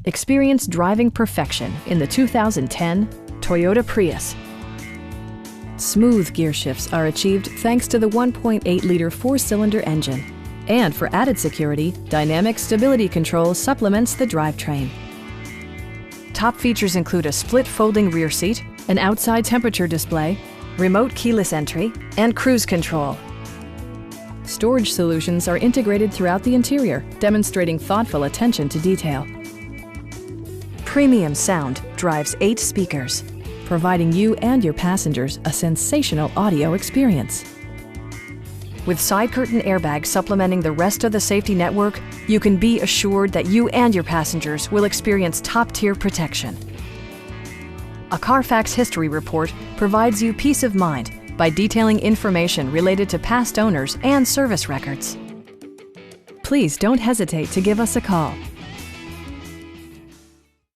Experience driving perfection in the 2010 Toyota Prius. Smooth gear shifts are achieved thanks to the 1.8-liter four-cylinder engine. And for added security, dynamic stability control supplements the drivetrain. Top features include a split folding rear seat, an outside temperature display, remote keyless entry, and cruise control. Storage solutions are integrated throughout the interior, demonstrating thoughtful attention to detail. Premium sound drives 8 speakers, providing you and your passengers a sensational audio experience. With side curtain airbags supplementing the rest of the safety network, you can be assured that you and your passengers will experience top-tier protection. A Carfax history report provides you peace of mind by detailing information related to past owners and service records. Please don't hesitate to give us a call.